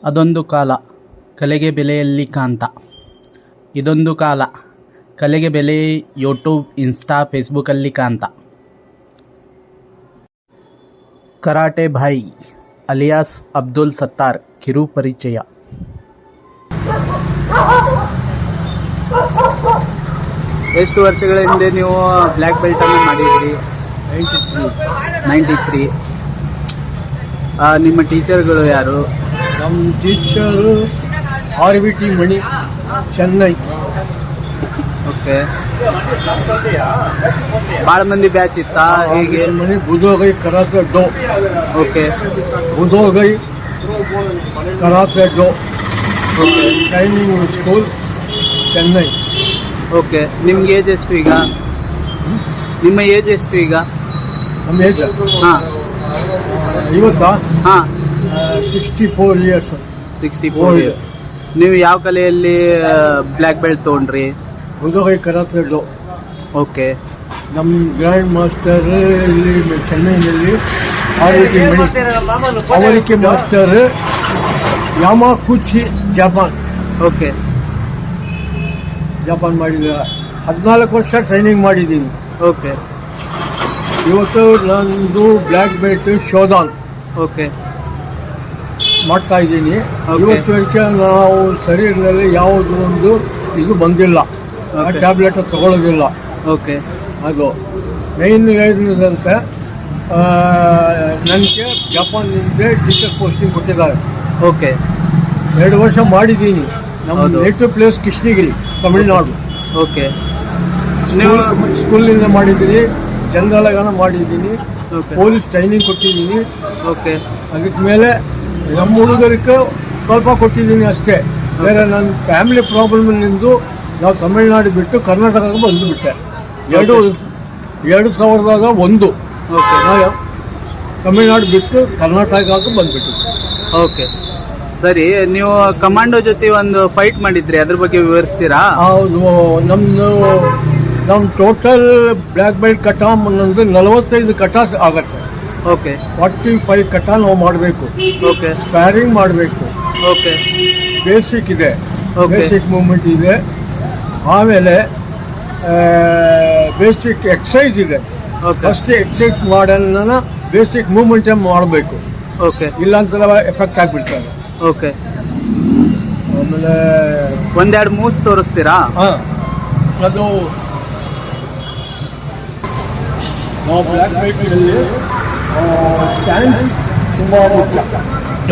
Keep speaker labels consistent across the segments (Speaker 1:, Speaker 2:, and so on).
Speaker 1: ಅದೊಂದು ಕಾಲ ಕಲೆಗೆ ಬೆಲೆಯಲ್ಲಿ ಕಾಂತ. ಇದೊಂದು ಕಾಲ ಕಲೆಗೆ ಬೆಲೆ ಯೂಟ್ಯೂಬ್, ಇನ್ಸ್ಟಾ, ಫೇಸ್ಬುಕ್ಕಲ್ಲಿ ಕಾಂತ. ಕರಾಟೆ ಭಾಯಿ ಅಲಿಯಾಸ್ ಅಬ್ದುಲ್ ಸತ್ತಾರ್ ಕಿರು ಪರಿಚಯ. ಎಷ್ಟು ವರ್ಷಗಳ ಹಿಂದೆ ನೀವು ಬ್ಲ್ಯಾಕ್ ಬೆಲ್ಟ್ ಅನ್ನು ಮಾಡಿದಿರಿ? 93. ನಿಮ್ಮ ಟೀಚರ್ಗಳು ಯಾರು?
Speaker 2: ನಮ್ಮ teacher RVT Mani, Chennai.
Speaker 1: Okay. ಭಾಳ ಮಂದಿ ಬ್ಯಾಚ್ ಇತ್ತಾ ಹೇಗೆ?
Speaker 2: Mani Budokai karate do.
Speaker 1: Okay.
Speaker 2: Budokai karate do.
Speaker 1: Okay.
Speaker 2: Training school, Chennai.
Speaker 1: Okay. ನಿಮ್ಗೆ ಏಜ್ ಎಷ್ಟು ಈಗ? ನಿಮ್ಮ ಏಜ್ ಎಷ್ಟು ಈಗ?
Speaker 2: ನಮ್ಮ ಏಜ್
Speaker 1: ಹಾಂ
Speaker 2: ಇವತ್ತಾ?
Speaker 1: ಹಾಂ
Speaker 2: 64 ಇಯರ್ಸ್.
Speaker 1: 64 ಇಯರ್ಸ್. ನೀವು ಯಾವ ಕಲೆಯಲ್ಲಿ ಬ್ಲ್ಯಾಕ್ ಬೆಲ್ಟ್ ತೊಗೊಂಡ್ರಿ?
Speaker 2: ಬುಧೋಗೈ ಕರಾತೆ ಡೋ.
Speaker 1: ಓಕೆ.
Speaker 2: ನಮ್ಮ ಗ್ರ್ಯಾಂಡ್ ಮಾಸ್ಟರ್ ಇಲ್ಲಿ ಚೆನ್ನೈನಲ್ಲಿ RVT ಮಣಿ. ಅವರಿಗೆ ಮಾಸ್ಟರ್ ಯಾಮಾಕುಚಿ, ಜಪಾನ್.
Speaker 1: ಓಕೆ.
Speaker 2: ಜಪಾನ್ ಮಾಡಿದ 14 ವರ್ಷ ಟ್ರೈನಿಂಗ್ ಮಾಡಿದ್ದೀನಿ.
Speaker 1: ಓಕೆ.
Speaker 2: ಇವತ್ತು ನಂದು ಬ್ಲ್ಯಾಕ್ ಬೆಲ್ಟ್ ಶೋಧಾನ್
Speaker 1: ಓಕೆ.
Speaker 2: ಮಾಡ್ತಾ ಇದ್ದೀನಿ.
Speaker 1: Okay.
Speaker 2: ಇವತ್ತುವರೆಗೆ ನಾವು ಶರೀರದಲ್ಲಿ ಯಾವುದು ಒಂದು ಇದು ಬಂದಿಲ್ಲ. ಆ
Speaker 1: Okay.
Speaker 2: ಟ್ಯಾಬ್ಲೆಟ್ ತಗೊಳ್ಳೋದಿಲ್ಲ.
Speaker 1: ಓಕೆ.
Speaker 2: ಅದು ಮೇನ್ ಏನಂತೆ, ನನಗೆ ಜಪಾನ್ನಿಂದ ಟೀಚರ್ ಪೋಸ್ಟಿಂಗ್ ಕೊಟ್ಟಿದ್ದಾರೆ.
Speaker 1: ಓಕೆ.
Speaker 2: 2 ವರ್ಷ ಮಾಡಿದ್ದೀನಿ. ನಮ್ಮ
Speaker 1: ಹೌದು.
Speaker 2: Native place Krishnagiri, Tamil Nadu.
Speaker 1: Okay. ನೀವು
Speaker 2: ಸ್ಕೂಲಿಂದ ಮಾಡಿದ್ದೀನಿ, ಜನರಲ್ ಮಾಡಿದ್ದೀನಿ,
Speaker 1: ಓಕೆ.
Speaker 2: ಪೊಲೀಸ್ ಟ್ರೈನಿಂಗ್ ಕೊಟ್ಟಿದ್ದೀನಿ.
Speaker 1: ಓಕೆ.
Speaker 2: ಅದಕ್ಕೆ ಮೇಲೆ ನಮ್ಮ ಹುಡುಗರಿಗೆ ಸ್ವಲ್ಪ ಕೊಟ್ಟಿದ್ದೀನಿ ಅಷ್ಟೇ. ಬೇರೆ ನನ್ನ ಫ್ಯಾಮಿಲಿ ಪ್ರಾಬ್ಲಮ್ನಿಂದ ನಾವು ತಮಿಳ್ನಾಡು ಬಿಟ್ಟು ಕರ್ನಾಟಕಕ್ಕೆ ಬಂದುಬಿಟ್ಟೆ. 2001
Speaker 1: ಓಕೆ.
Speaker 2: ನಾವು ತಮಿಳ್ನಾಡು ಬಿಟ್ಟು ಕರ್ನಾಟಕಕ್ಕೆ ಬಂದುಬಿಟ್ಟು.
Speaker 1: ಓಕೆ. ಸರಿ, ನೀವು ಕಮಾಂಡೋ ಜೊತೆ ಒಂದು ಫೈಟ್ ಮಾಡಿದ್ರಿ, ಅದ್ರ ಬಗ್ಗೆ ವಿವರಿಸ್ತೀರಾ?
Speaker 2: ಹೌದು. ನಮ್ಮ ಟೋಟಲ್ ಬ್ಲ್ಯಾಕ್ ಬೆಲ್ಟ್ ಕಟ ಅನ್ನೋದು 45 ಕಟ ಆಗತ್ತೆ.
Speaker 1: ಓಕೆ.
Speaker 2: 45 ಕಟ ನಾವು ಮಾಡಬೇಕು.
Speaker 1: ಓಕೆ.
Speaker 2: ಸ್ಪ್ಯಾರಿಂಗ್ ಮಾಡಬೇಕು.
Speaker 1: ಓಕೆ.
Speaker 2: ಬೇಸಿಕ್ ಇದೆ,
Speaker 1: Okay.
Speaker 2: ಬೇಸಿಕ್ ಮೂವ್ಮೆಂಟ್ ಇದೆ. ಆಮೇಲೆ ಬೇಸಿಕ್ ಎಕ್ಸಸೈಸ್ ಇದೆ.
Speaker 1: ಓಕೆ.
Speaker 2: ಫಸ್ಟ್ ಎಕ್ಸಸೈಸ್ ಮಾಡೋಣ, ಬೇಸಿಕ್ ಮೂವ್ಮೆಂಟ್ ಮಾಡಬೇಕು.
Speaker 1: ಓಕೆ.
Speaker 2: ಇಲ್ಲಾಂತ ಎಫೆಕ್ಟ್ ಆಗಿಬಿಡ್ತಾರೆ.
Speaker 1: ಓಕೆ.
Speaker 2: ಆಮೇಲೆ
Speaker 1: ಒಂದೆರಡು ಮೂವ್ಸ್ ತೋರಿಸ್ತೀರಾ?
Speaker 2: ಅದು ನಾವು ಬ್ಲ್ಯಾಕ್ ಬೆಲ್ಟ್ನಲ್ಲಿ ಸ್ಟ್ಯಾಂಡ್ ತುಂಬ ಮುಖ್ಯ.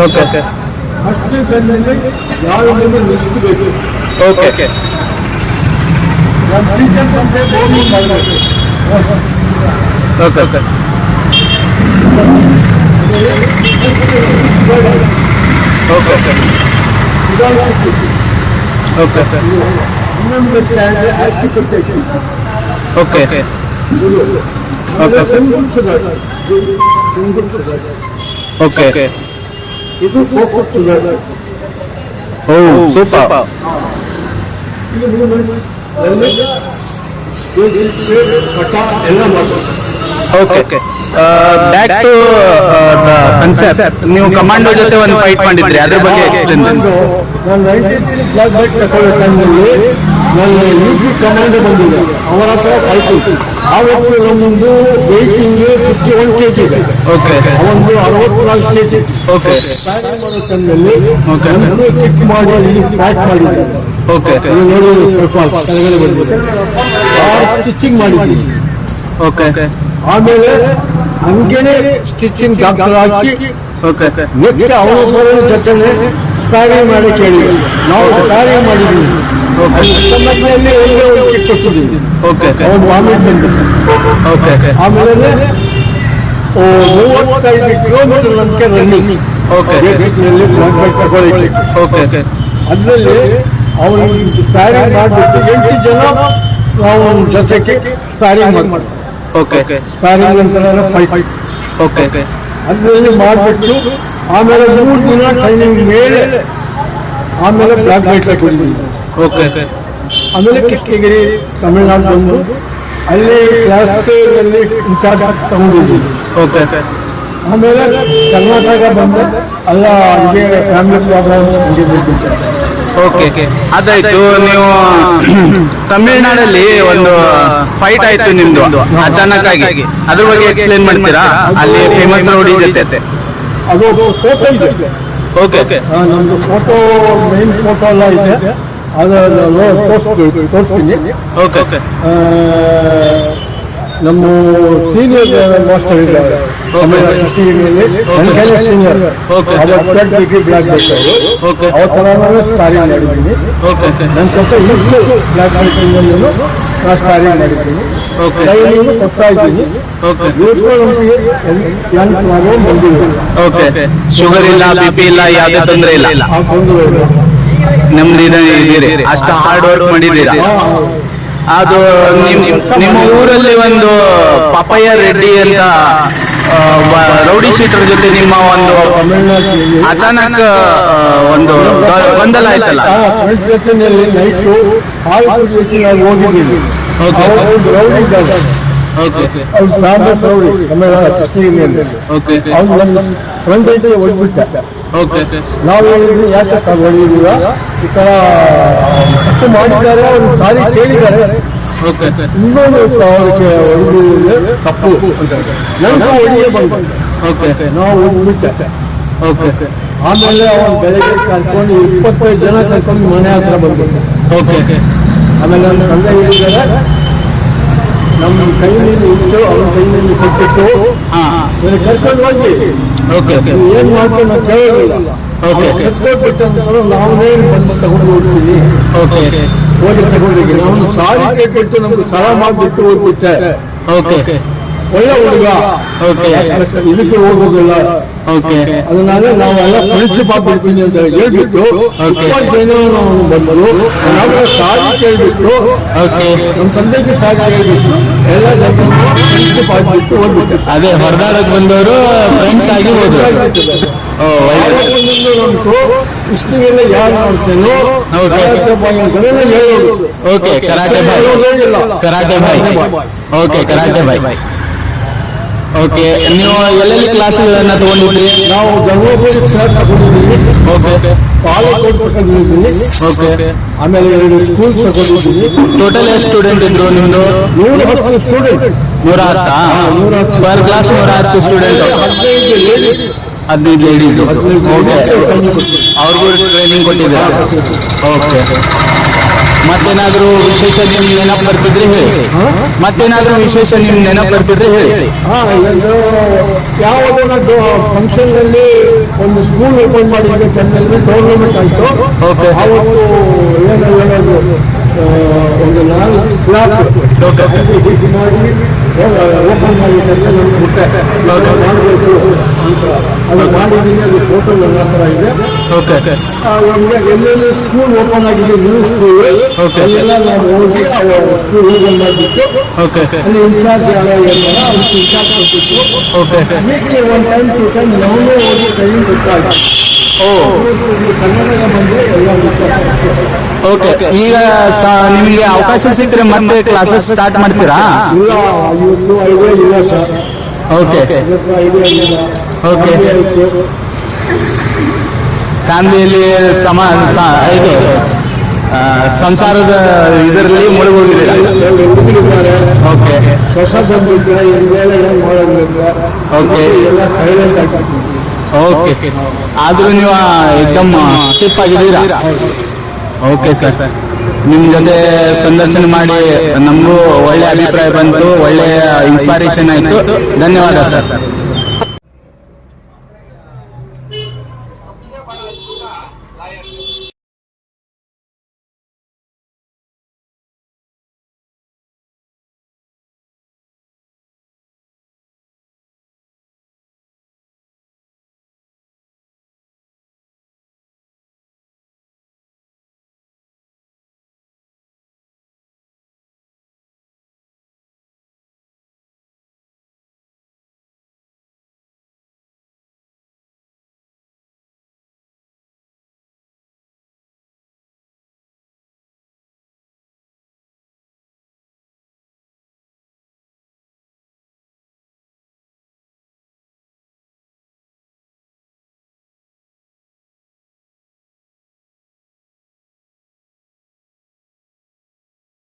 Speaker 1: ಓಕೆ. ಓಕೆ.
Speaker 2: ಫಸ್ಟ್ ಬೆನ್ನಲ್ಲಿ ಯಾರನ್ನು ನಿಲ್ಲಿಸಬೇಕು.
Speaker 1: ಓಕೆ. ಓಕೆ.
Speaker 2: ನಮ್ಮ ಟೀಚರ್ ಬಂದರೆ ಬೌಲಿಂಗ್ ಮಾಡಬೇಕು.
Speaker 1: Okay. Okay. Okay. Okay. Okay.
Speaker 2: ಇನ್ನೊಂದು ಸ್ಟ್ಯಾಂಡ್ ಆಕ್ಸಿಕೇಷನ್.
Speaker 1: ಓಕೆ. ಓಕೆ. ಓಕೆ. ಓಕೆ.
Speaker 2: ಇದು ಫೋಕಸ್ ಶುಗರ್.
Speaker 1: ಓ, ಸೂಪರ್.
Speaker 2: ಕಟ ಎಲ್ಲ ಮಾಡ್ತಾರೆ.
Speaker 1: Okay. Okay. Back to the concept. ನೀವು ಕಮಾಂಡೋ ಜೊತೆ ಒಂದು ಫೈಟ್ ಮಾಡಿದ್ರಿ, ಅದ್ರ ಬಗ್ಗೆ ಎಕ್ಸ್ಪ್ಲೇನ್ ಮಾಡಿ.
Speaker 2: ನಾನು 93 ಬ್ಲ್ಯಾಕ್ ಬೆಲ್ಟ್ ತಗೊಳ್ಳೋ ಟೈಮಲ್ಲಿ ನಾನು UP ಕಮಾಂಡೋ ಬಂದಿದ್ದೆ. ಅವರ ಹತ್ರ ಫೈಟ್. ಆವತ್ತು ನಮ್ಮದು ವೆಯ್ಟಿಂಗ್ 51 kg ಇದೆ.
Speaker 1: ಓಕೆ.
Speaker 2: ಅವೊಂದು 64 kg.
Speaker 1: ಓಕೆ.
Speaker 2: ಸ್ಪ್ಯಾರಿಂಗ್ ಮಾಡೋ ಟೈಮಲ್ಲಿ
Speaker 1: Okay.
Speaker 2: ನನ್ನನ್ನು ಕಿಕ್ ಮಾಡಿ ಇಲ್ಲಿ ಪ್ಯಾಕ್ ಮಾಡಿದ್ದೆ.
Speaker 1: ಓಕೆ.
Speaker 2: ಇದು ನೋಡಿ, ಸ್ವಲ್ಪ ಕೆಳಗಡೆ ಬಂದಿದೆ. ಸ್ಟಿಚಿಂಗ್ ಮಾಡಿದ್ದೀನಿ.
Speaker 1: ಓಕೆ. ಓಕೆ.
Speaker 2: ಆಮೇಲೆ ಹಂಗೇನೆ ಸ್ಟಿಚಿಂಗ್ ಡಾಕ್ಟರ್ ಹಾಕಿ
Speaker 1: ಓಕೆ. ಓಕೆ.
Speaker 2: ನೆಕ್ಸ್ಟ್ ಅವರು ಬರೋ ಜೊತೆನೆ ಸ್ಪ್ಯಾರಿಂಗ್ ಮಾಡಿ ಕೇಳಿದ್ವಿ. ನಾವು ಸ್ಪ್ಯಾರಿಂಗ್ ಮಾಡಿದ್ದೀವಿ. ಮಧ್ಯದಲ್ಲಿ ಒಂದೇ ಒಂದು ಕಿಕ್ ಕೊಟ್ಟಿದ್ದೀವಿ.
Speaker 1: ಓಕೆ. ಓಕೆ.
Speaker 2: ಅವ್ನು ವಾಮಿಟ್ ಬಂದಿದ್ದು.
Speaker 1: ಓಕೆ. ಓಕೆ.
Speaker 2: ಆಮೇಲೆ 35 ಕಿಲೋಮೀಟರ್ ನಮಗೆ ರನ್ನಿಂಗ್.
Speaker 1: ಓಕೆ.
Speaker 2: ಬೇಸಿಕ್ನಲ್ಲಿ ಬ್ಲ್ಯಾಕ್ ಬೆಲ್ಟ್ ತಗೊಳ್ಳಿಕ್ಕೆ.
Speaker 1: ಓಕೆ. ಓಕೆ.
Speaker 2: ಅದರಲ್ಲಿ ಅವರು ಸ್ಪ್ಯಾರಿಂಗ್ ಮಾಡಿಬಿಟ್ಟು 8 ಜನ ನಾವು ಜೊತೆಗೆ ಸ್ಪ್ಯಾರಿಂಗ್ ಮಾಡಿ
Speaker 1: ಓಕೆ. ಓಕೆ.
Speaker 2: ಸ್ಪ್ಯಾರಿಂಗ್ ನಂತರ ಫೈಟ್.
Speaker 1: ಓಕೆ. ಓಕೆ.
Speaker 2: ಅದರಲ್ಲಿ ಮಾಡಿಬಿಟ್ಟು ಆಮೇಲೆ 3 ದಿನ ಟ್ರೈನಿಂಗ್ ಮೇಲೆ ಆಮೇಲೆ ಬ್ಲ್ಯಾಕ್ ಬೆಲ್ಟ್ ತಗೊಂಡಿದ್ದೀವಿ.
Speaker 1: ಓಕೆ. ಓಕೆ.
Speaker 2: ಆಮೇಲೆ ಕೃಷ್ಣಗಿರಿ, ತಮಿಳ್ನಾಡು ಬಂದು ಅಲ್ಲಿ ಕ್ಲಾಸಲ್ಲಿ ಇನ್ಚಾರ್ಜ್ ತಗೊಂಡಿದ್ದೀವಿ.
Speaker 1: ಓಕೆ. ಓಕೆ.
Speaker 2: ಆಮೇಲೆ ಕರ್ನಾಟಕ ಬಂದು ಎಲ್ಲ ಹೀಗೆ ಫ್ಯಾಮಿಲಿ ಪ್ರಾಬ್ಲಮ್ ಹೀಗೆ ಬಿಟ್ಟಿದ್ದಾರೆ.
Speaker 1: ಓಕೆ ಅದಾಯ್ತು. ನೀವು ತಮಿಳ್ನಾಡಲ್ಲಿ ಒಂದು ಫೈಟ್ ಆಯ್ತು ನಿಮ್ದು ಅಚಾನಕ್ ಆಗಿ, ಅದ್ರ ಬಗ್ಗೆ ಎಕ್ಸ್ಪ್ಲೇನ್ ಮಾಡ್ತೀರಾ? ಅಲ್ಲಿ ಫೇಮಸ್ ರೌಡಿ ಜೊತೆ.
Speaker 2: ಅದು ಫೋಟೋ ಇದೆ.
Speaker 1: ಓಕೆ
Speaker 2: ನಮ್ದು ಫೋಟೋ ಮೇನ್ ಫೋಟೋ ಎಲ್ಲ ಇದೆ, ಅದು ತೋರಿಸ್ತೀನಿ.
Speaker 1: ಓಕೆ
Speaker 2: ನಮ್ಮ ಸೀನಿಯರ್ ಮಾಸ್ಟರ್ ಇದ್ದಾರೆ ಸೀನಿಯರ್, ಬ್ಲಾಕ್ ಬೆಲ್ಟ್ ಅವ್ರ ಥರ ಸ್ಟಾರಿಂಗ್ ಮಾಡಿದ್ದೀನಿ. ನನ್ನ ಸ್ವಲ್ಪ ಇಷ್ಟು ಬ್ಲಾಕ್ ಬೆಲ್ಟ್ ಸ್ಟಾರಿಂಗ್ ಮಾಡಿದ್ದೀನಿ. ಕೈಯನ್ನು ಕೊಡ್ತಾ ಇದ್ದೀನಿ.
Speaker 1: ಓಕೆ ಶುಗರ್ ಇಲ್ಲ, BP ಇಲ್ಲ, ಯಾವುದೇ ತೊಂದರೆ ಇಲ್ಲ. ನಮ್ದು ಇದೀರಿ, ಅಷ್ಟು ಹಾರ್ಡ್ ವರ್ಕ್ ಮಾಡಿದ್ದೀರಾ. ಅದು ನಿಮ್ಮ ಊರಲ್ಲಿ ಒಂದು ಪಪಯ್ಯ ರೆಡ್ಡಿ ಅಂತ ರೌಡಿ ಶೀಟರ್ ಜೊತೆ ನಿಮ್ಮ ಒಂದು ಅಚಾನಕ್ ಒಂದು ಗೊಂದಲ ಆಯ್ತಲ್ಲ?
Speaker 2: ಜೊತೆಯಲ್ಲಿ ನೈಟು ಹಾಲು ಕುಡಿಯೋಕೆ ನಾವು ಹೋಗಿದ್ದೀವಿ. ಅವ್ರು ಫೇಮಸ್ ರೌಡಿ ಅವ್ನು ಫ್ರಂಟ್ ಐಟಿಗೆ ಹೊಡ್ಬಿಟ್ಟ. ನಾವು ಹೇಳಿದ್ವಿ ಯಾಕೆ ಹೊಡಿದೀವ, ಈ ತರ ತಪ್ಪು ಮಾಡಿದ್ದಾರೆ, ಅವ್ರು ಸಾರಿ ಕೇಳಿದ್ದಾರೆ, ಇನ್ನೊಂದು ಅವ್ರಿಗೆ ಹೊಡೆದಿದೆ ತಪ್ಪು ಅಂತ ನಂಗೆ ಹೊಡಿಯೇ ಬಂದ. ನಾವು ಹೋಗ್ಬಿಟ್ಟೆ. ಆಮೇಲೆ ಅವನು ಬೆಳಗ್ಗೆ ಕರ್ಕೊಂಡು 25 ಜನ ಕರ್ಕೊಂಡು ಮನೆ ಹತ್ರ ಬಂದ್ಬಿಟ್ಟೆ. ಆಮೇಲೆ ನನ್ನ ತಂದೆ ಹೇಳಿದ್ದಾರೆ, ನಮ್ಮ ಕೈ ಮೇಲೆ ಇಟ್ಟು ಅವ್ರ ಕೈ ಮೇಲೆ ಕೊಟ್ಟಿಟ್ಟು ಕರ್ಕೊಂಡು ಹೋಗಿ ಏನ್ ಮಾಡ್ಕೊಂಡು ನಾವು ಕೇಳೋದಿಲ್ಲ. ಬಿಟ್ಟು ಅನ್ಸಲು ನಾವೇ ಬಂದು ತಗೊಂಡು ಹೋಗ್ತೀವಿ. ಹೋಗಿ ತಗೊಂಡಿದ್ದೀವಿ. ನಾವು ಸಾರಿ ಕೇಳ್ಬಿಟ್ಟು ನಮ್ಗೆ ಸಲ ಮಾಡಿಬಿಟ್ಟು ಹೋಗ್ಬಿಟ್ಟೆ. ಒಳ್ಳೆ ಹುಡುಗ, ಇದಕ್ಕೆ ಹೋಗೋದಿಲ್ಲ. ಅದನ್ನಾದ್ರೆ ನಾವೆಲ್ಲ ಪ್ರಿನ್ಸಿಪಾಲ್ ಬಿಡ್ತೀನಿ ಅಂತ ಹೇಳ್ಬಿಟ್ಟು ಬಂದರು. ನಾವು ಸಾರಿ ಕೇಳ್ಬಿಟ್ಟು ನಮ್ಮ ತಂದೆಗೆ ಸಾರಿ ಹೇಳ್ಬಿಟ್ಟು ಎಲ್ಲ ಜನ ಪ್ರಿನ್ಸಿಪಾಲ್ ಬಿಟ್ಟು ಹೋಗ್ಬಿಟ್ಟು
Speaker 1: ಅದೇ ಹೊರದಾಡಕ್ ಬಂದವರು ಫ್ರೆಂಡ್ಸ್ ಆಗಿ ಹೋದ್ರು.
Speaker 2: ಇಷ್ಟೆಲ್ಲ ಯಾರು ಮಾಡ್ತೇನೋ ಹೇಳೋದು.
Speaker 1: ಓಕೆ ಕರಾಟೆ ಬಾಯ್. ಓಕೆ ಕರಾಟೆ ಬಾಯ್. ಓಕೆ ನೀವು ಎಲ್ಲೆಲ್ಲಿ ಕ್ಲಾಸ್ಗಳನ್ನ ತಗೊಂಡಿದ್ರಿ?
Speaker 2: ನಾವು ಧರ್ಮಪುರಿ ಸರ್ ತಗೊಂಡಿದ್ದೀವಿ. ಕಾಲೇಜ್ ತಗೊಂಡಿದ್ದೀವಿ. ಆಮೇಲೆ 2 ಸ್ಕೂಲ್ ತಗೊಂಡಿದ್ದೀವಿ.
Speaker 1: ಟೋಟಲ್ ಎಷ್ಟು ಸ್ಟೂಡೆಂಟ್ ಇದ್ರು ನಿಮ್ದು?
Speaker 2: 110 student.
Speaker 1: 110 per class 110 student. 15 ladies. Okay ಅವ್ರಿಗೂ ಟ್ರೈನಿಂಗ್ ಕೊಟ್ಟಿದ್ದೀರಾ? ಓಕೆ ಮತ್ತೇನಾದ್ರೂ ವಿಶೇಷ ನಿಮ್ಗೆ ನೆನಪು ಬರ್ತಿದ್ರೆ ಹೇಳಿ. ಮತ್ತೇನಾದ್ರೂ ವಿಶೇಷ ನಿಮ್ಗೆ ನೆನಪು ಬರ್ತಿದ್ರೆ ಹೇಳಿ.
Speaker 2: ಯಾವುದೋ ಫಂಕ್ಷನ್ ನಲ್ಲಿ ಒಂದು ಸ್ಕೂಲ್ ಓಪನ್ ಮಾಡಿದ್ರೆ ಚೆನ್ನೈನಲ್ಲಿ ಟೂರ್ನಮೆಂಟ್ ಆಯ್ತು. ಅವತ್ತು ಏನು ಹೇಳೋದು, ಒಂದು 4 ಕ್ಲಾಸ್ ಮಾಡಿ ಓಪನ್ ಮಾಡಿದ್ರೆ ನಮ್ಗೆ ಬಿಟ್ಟೆ ಮಾಡಬೇಕು ಅಂತ ಅದು ಮಾಡಿದ್ದೀನಿ. ಅದು ಫೋಟೋ ನನ್ನ ಹತ್ರ ಇದೆ. ಎಲ್ಲೆಲ್ಲಿ ಸ್ಕೂಲ್ ಓಪನ್ ಆಗಿದೆ ನ್ಯೂ ಸ್ಕೂಲ್ ಅಲ್ಲೆಲ್ಲ ನಾವು ಹೋಗಿ ಸ್ಕೂಲ್ ಓಪನ್ ಮಾಡಿಬಿಟ್ಟು ಅಲ್ಲಿ ಇನ್ಚಾರ್ಜ್ ಯಾರೋ ಇರ್ತಾರ ಅದಕ್ಕೆ ಇನ್ಚಾರ್ಜ್ ಕೊಟ್ಟಿತ್ತು. ವೀಕ್ಲಿ 1 time 2 time ನಾವೇ ಹೋಗಿ ಟ್ರೈನಿಂಗ್ ಕೊಡ್ತಾ ಇದ್ದೀವಿ. ಕರ್ನಾಟಕ ಬಂದರೆ ಎಲ್ಲ
Speaker 1: ಓಕೆ ಈಗ ನಿಮಗೆ ಅವಕಾಶ ಸಿಕ್ಕರೆ ಮತ್ತೆ ಕ್ಲಾಸಸ್ ಸ್ಟಾರ್ಟ್ ಮಾಡ್ತೀರಾ?
Speaker 2: ಇಲ್ಲ, ಇವತ್ತು ಐಡಿಯಾ ಇಲ್ಲ ಸರ್.
Speaker 1: ಓಕೆ
Speaker 2: ಐಡಿಯಾ ಇಲ್ಲ.
Speaker 1: ಓಕೆ ಫ್ಯಾಮಿಲಿಯಲ್ಲಿ ಇದು ಸಂಸಾರದ ಇದರಲ್ಲಿ ಮುಳುಗೋಗಿದ್ದೀರಾ?
Speaker 2: ಹುಡುಗರಿದ್ದಾರೆ.
Speaker 1: ಓಕೆ
Speaker 2: ಹೊಸ ಬಂದಿದ್ದಾರೆ, ಎಲ್ಲೆಲ್ಲ ಏನು ಮಾಡೋದಿಲ್ಲ.
Speaker 1: ಓಕೆ
Speaker 2: ಎಲ್ಲ ಸೈಲೆಂಟ್ ಆಗ್ತಿದ್ದೀವಿ.
Speaker 1: ಓಕೆ ಆದ್ರೂ ನೀವು ಏಕದಮ್ ಸ್ಟಿಪ್ ಆಗಿದ್ದೀರಾ? ಓಕೆ ಸರ್, ನಿಮ್ಮ ಜೊತೆ ಸಂದರ್ಶನ ಮಾಡಿ ನಮಗೂ ಒಳ್ಳೆ ಅಭಿಪ್ರಾಯ ಬಂತು, ಒಳ್ಳೆ ಇನ್ಸ್ಪಿರೇಷನ್ ಆಯಿತು. ಧನ್ಯವಾದ ಸರ್.